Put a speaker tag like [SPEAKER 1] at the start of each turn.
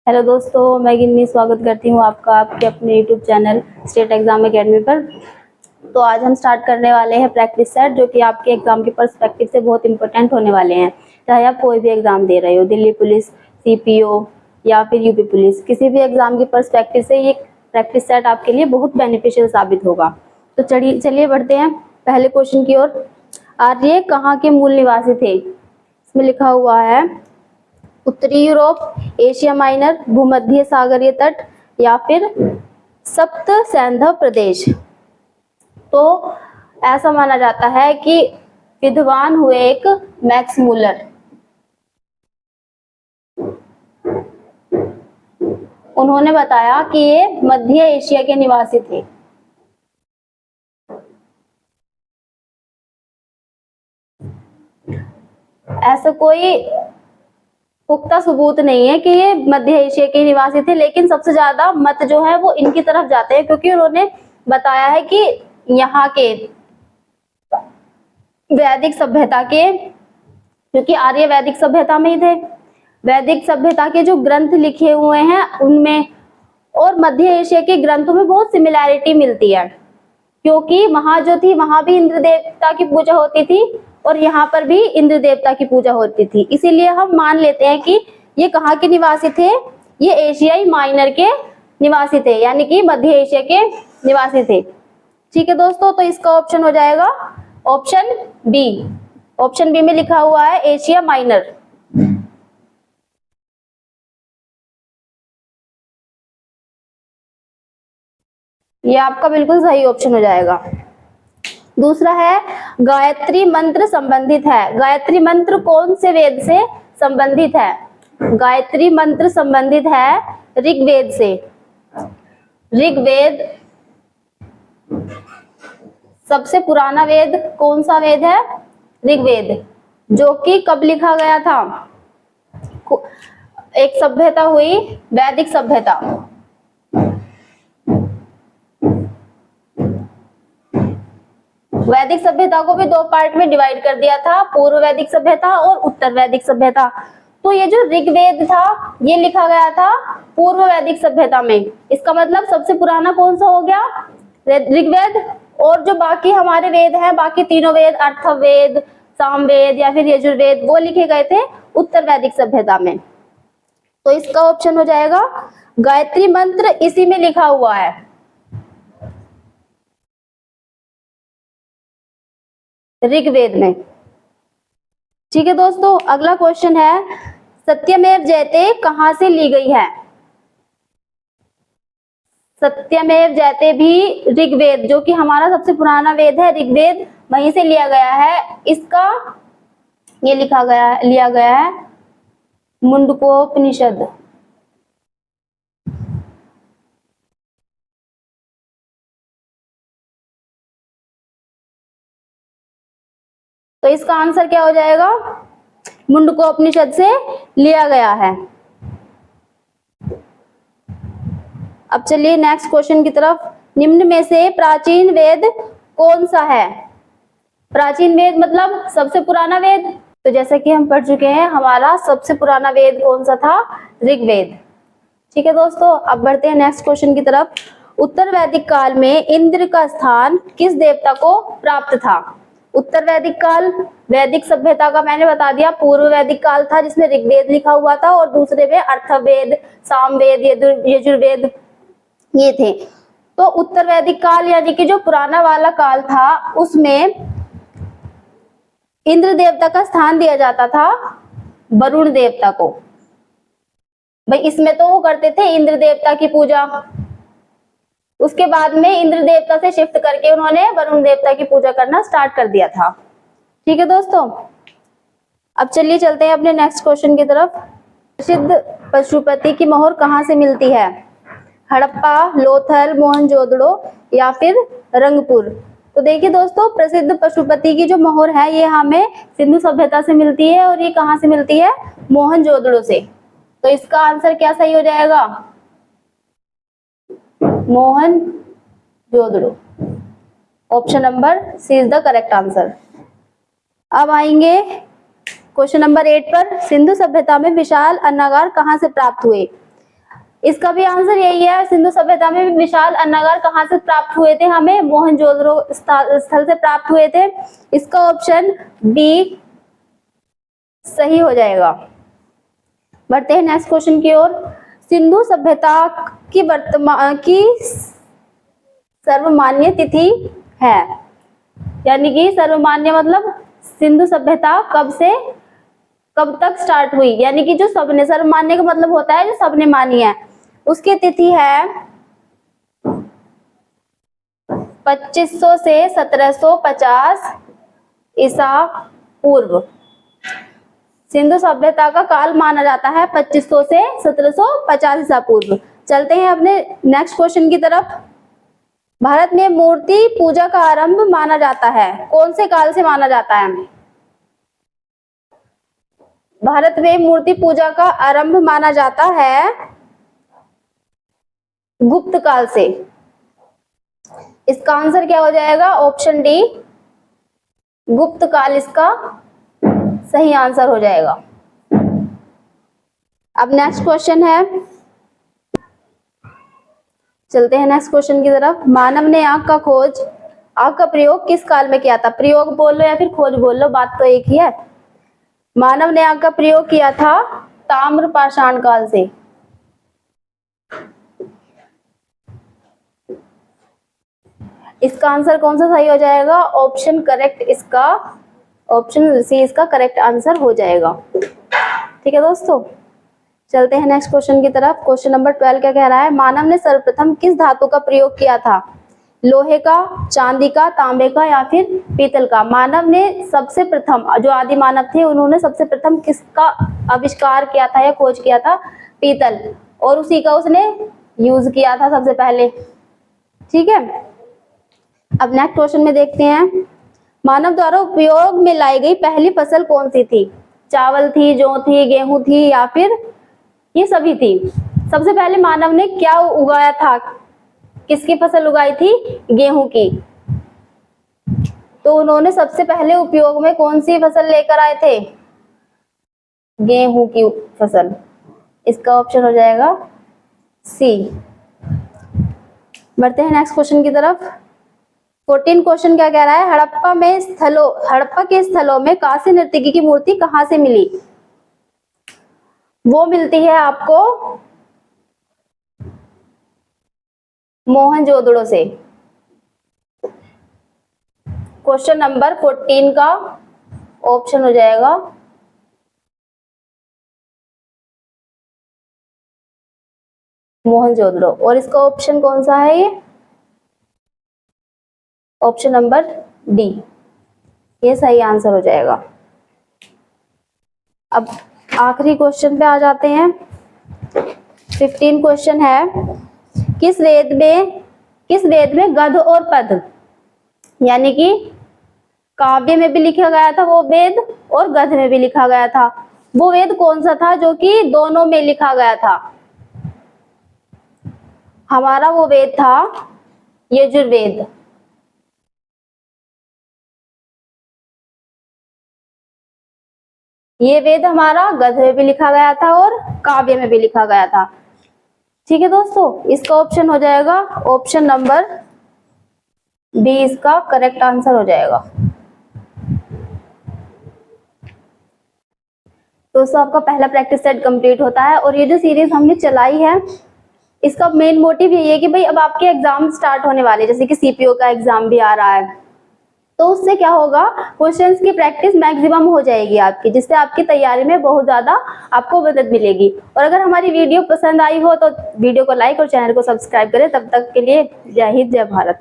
[SPEAKER 1] Hello दोस्तों, मैं गिन्नी स्वागत करती हूँ आपका आपके अपने YouTube channel state exam academy पर। तो आज हम स्टार्ट करने वाले हैं प्रैक्टिस सेट, जो कि आपके एग्जाम के पर्सपेक्टिव से बहुत इंपॉर्टेंट होने वाले हैं। चाहे आप कोई भी एग्जाम दे रहे हो, दिल्ली पुलिस, सीपीओ या फिर यूपी पुलिस, किसी भी एग्जाम के पर्सपेक्टिव से ये प्रैक्टिस सेट आपके लिए बहुत बेनिफिशियल साबित होगा। तो चलिए बढ़ते हैं पहले क्वेश्चन की ओर। आर्य कहाँ के मूल निवासी थे? इसमें लिखा हुआ है उत्तरी यूरोप, एशिया माइनर, भूमध्य सागरीय तट या फिर सप्त सैंधव प्रदेश। तो ऐसा माना जाता है कि विद्वान हुए एक मैक्स मूलर। उन्होंने बताया कि ये मध्य एशिया के निवासी थे। ऐसा कोई पुख्ता सबूत नहीं है कि ये मध्य एशिया के निवासी थे, लेकिन सबसे ज्यादा मत जो है वो इनकी तरफ जाते हैं, क्योंकि उन्होंने बताया है कि यहाँ के वैदिक सभ्यता के, क्योंकि आर्य वैदिक सभ्यता में ही थे, वैदिक सभ्यता के जो ग्रंथ लिखे हुए हैं उनमें और मध्य एशिया के ग्रंथों में बहुत सिमिलैरिटी मिलती है, क्योंकि वहां जो थी वहां भी इंद्र देवता की पूजा होती थी और यहाँ पर भी इंद्र देवता की पूजा होती थी। इसीलिए हम मान लेते हैं कि ये कहाँ के निवासी थे, ये एशियाई माइनर के निवासी थे, यानी कि मध्य एशिया के निवासी थे। ठीक है दोस्तों, तो इसका ऑप्शन हो जाएगा ऑप्शन बी। ऑप्शन बी में लिखा हुआ है एशिया माइनर। ये आपका बिल्कुल सही ऑप्शन हो जाएगा। दूसरा है गायत्री मंत्र संबंधित है। गायत्री मंत्र कौन से वेद से संबंधित है? गायत्री मंत्र संबंधित है ऋग्वेद से। ऋग्वेद सबसे पुराना वेद कौन सा वेद है? ऋग्वेद, जो कि कब लिखा गया था? एक सभ्यता हुई वैदिक सभ्यता। वैदिक सभ्यता को भी दो पार्ट में डिवाइड कर दिया था, पूर्व वैदिक सभ्यता और उत्तर वैदिक सभ्यता। तो ये जो ऋग्वेद था ये लिखा गया था पूर्व वैदिक सभ्यता में। इसका मतलब सबसे पुराना कौन सा हो गया? ऋग्वेद। और जो बाकी हमारे वेद हैं, बाकी तीनों वेद, अर्थवेद, सामवेद या फिर यजुर्वेद, वो लिखे गए थे उत्तर वैदिक सभ्यता में। तो इसका ऑप्शन हो जाएगा गायत्री मंत्र, इसी में लिखा हुआ है। ऋग्वेद में। ठीक है दोस्तों, अगला क्वेश्चन है सत्यमेव जयते कहां से ली गई है? सत्यमेव जयते भी ऋग्वेद, जो कि हमारा सबसे पुराना वेद है ऋग्वेद, वहीं से लिया गया है। इसका ये लिया गया है मुंडकोपनिषद। तो इसका आंसर क्या हो जाएगा? मुंडकोपनिषद से लिया गया है। अब चलिए नेक्स्ट क्वेश्चन की तरफ। निम्न में से प्राचीन वेद कौन सा है? प्राचीन वेद मतलब सबसे पुराना वेद। तो जैसा कि हम पढ़ चुके हैं, हमारा सबसे पुराना वेद कौन सा था? ऋग्वेद। ठीक है दोस्तों, अब बढ़ते हैं नेक्स्ट क्वेश्चन की तरफ। उत्तर वैदिक काल में इंद्र का स्थान किस देवता को प्राप्त था? उत्तर वैदिक काल वैदिक सभ्यता का मैंने बता दिया, पूर्व वैदिक काल था जिसमें ऋग्वेद लिखा हुआ था और दूसरे में अर्थवेद, सामवेद, यजुर्वेद ये थे। तो उत्तर वैदिक काल यानी कि जो पुराना वाला काल था उसमें इंद्र देवता का स्थान दिया जाता था वरुण देवता को। भाई इसमें तो वो करते थे इंद्र देवता की पूजा, उसके बाद में इंद्र देवता से शिफ्ट करके उन्होंने वरुण देवता की पूजा करना स्टार्ट कर दिया था। ठीक है दोस्तों, अब चलिए चलते हैं अपने नेक्स्ट क्वेश्चन की तरफ। प्रसिद्ध पशुपति की मोहर कहाँ से मिलती है? हड़प्पा, लोथल, मोहनजोदड़ो या फिर रंगपुर। तो देखिए दोस्तों, प्रसिद्ध पशुपति की जो मोहर है ये हमें सिंधु सभ्यता से मिलती है, और ये कहाँ से मिलती है? मोहनजोदड़ो से। तो इसका आंसर क्या सही हो जाएगा? Mohenjodaro. Option number C is the correct answer. अब आएंगे क्वेश्चन नंबर 8 पर। सिंधु सभ्यता में विशाल अन्नागार कहाँ से प्राप्त हुए? इसका भी आंसर यही है। सिंधु सभ्यता में विशाल अन्नागार कहाँ से प्राप्त हुए थे? हमें मोहनजोदड़ो स्थल से प्राप्त हुए थे। इसका ऑप्शन बी सही हो जाएगा। बढ़ते हैं नेक्स्ट क्वेश्चन की ओर। सिंधु सभ्यता की वर्तमान की सर्वमान्य तिथि है, यानी कि सर्वमान्य मतलब सिंधु सभ्यता कब से कब तक स्टार्ट हुई, यानी कि जो सबने, सर्वमान्य का मतलब होता है जो सबने मानी है, उसकी तिथि है 2500 से 1750 ईसा पूर्व। सिंधु सभ्यता का काल माना जाता है 2500 से 1750 ईसा पूर्व। चलते हैं अपने नेक्स्ट क्वेश्चन की तरफ। भारत में मूर्ति पूजा का आरंभ माना जाता है, कौन से काल से माना जाता है? भारत में मूर्ति पूजा का आरंभ माना जाता है गुप्त काल से। इसका आंसर क्या हो जाएगा? ऑप्शन डी गुप्त काल इसका सही आंसर हो जाएगा। अब नेक्स्ट क्वेश्चन है, चलते हैं नेक्स्ट क्वेश्चन की तरफ। मानव ने आग का प्रयोग किस काल में किया था? प्रयोग बोल लो या फिर खोज बोल लो, बात तो एक ही है। मानव ने आग का प्रयोग किया था ताम्र पाषाण काल से। इसका आंसर कौन सा सही हो जाएगा? ऑप्शन करेक्ट इसका, ऑप्शन सी इसका करेक्ट आंसर हो जाएगा। ठीक है दोस्तों, चलते हैं नेक्स्ट क्वेश्चन की तरफ। क्वेश्चन नंबर 12 क्या कह रहा है? मानव ने सर्वप्रथम किस धातु का प्रयोग किया था? लोहे का, चांदी का, तांबे का या फिर पीतल का? मानव ने सबसे प्रथम, जो आदि मानव थे, उन्होंने सबसे प्रथम किसका आविष्कार किया था या खोज किया था? पीतल, और उसी का उसने यूज किया था सबसे पहले। ठीक है, अब नेक्स्ट क्वेश्चन में देखते हैं। मानव द्वारा उपयोग में लाई गई पहली फसल कौन सी थी? चावल थी, जौ थी, गेहूं थी या फिर ये सभी थी? सबसे पहले मानव ने क्या उगाया था? किसकी फसल उगाई थी? गेहूं की। तो उन्होंने सबसे पहले उपयोग में कौन सी फसल लेकर आए थे? गेहूं की फसल। इसका ऑप्शन हो जाएगा सी। बढ़ते हैं नेक्स्ट क्वेश्चन की तरफ। 14 क्वेश्चन क्या कह रहा है? हड़प्पा के स्थलों में कांस्य नर्तकी की मूर्ति कहां से मिली? वो मिलती है आपको मोहनजोदड़ो से। क्वेश्चन नंबर 14 का ऑप्शन हो जाएगा मोहनजोदड़ो, और इसका ऑप्शन कौन सा है? ये ऑप्शन नंबर डी, ये सही आंसर हो जाएगा। अब आखिरी क्वेश्चन पे आ जाते हैं। 15 क्वेश्चन है, किस वेद में गद्य और पद्य, यानी कि काव्य में भी लिखा गया था वो वेद और गद्य में भी लिखा गया था, वो वेद कौन सा था जो कि दोनों में लिखा गया था? हमारा वो वेद था यजुर्वेद। ये वेद हमारा गद्य में भी लिखा गया था और काव्य में भी लिखा गया था। ठीक है दोस्तों, इसका ऑप्शन हो जाएगा ऑप्शन नंबर बी, इसका करेक्ट आंसर हो जाएगा। दोस्तों, आपका पहला प्रैक्टिस सेट कंप्लीट होता है, और ये जो सीरीज हमने चलाई है इसका मेन मोटिव यही है कि भाई अब आपके एग्जाम स्टार्ट होने वाले, जैसे कि सीपीओ का एग्जाम भी आ रहा है, तो उससे क्या होगा, क्वेश्चंस की प्रैक्टिस मैक्सिमम हो जाएगी आपकी, जिससे आपकी तैयारी में बहुत ज्यादा आपको मदद मिलेगी। और अगर हमारी वीडियो पसंद आई हो तो वीडियो को लाइक और चैनल को सब्सक्राइब करें। तब तक के लिए जय हिंद, जय भारत।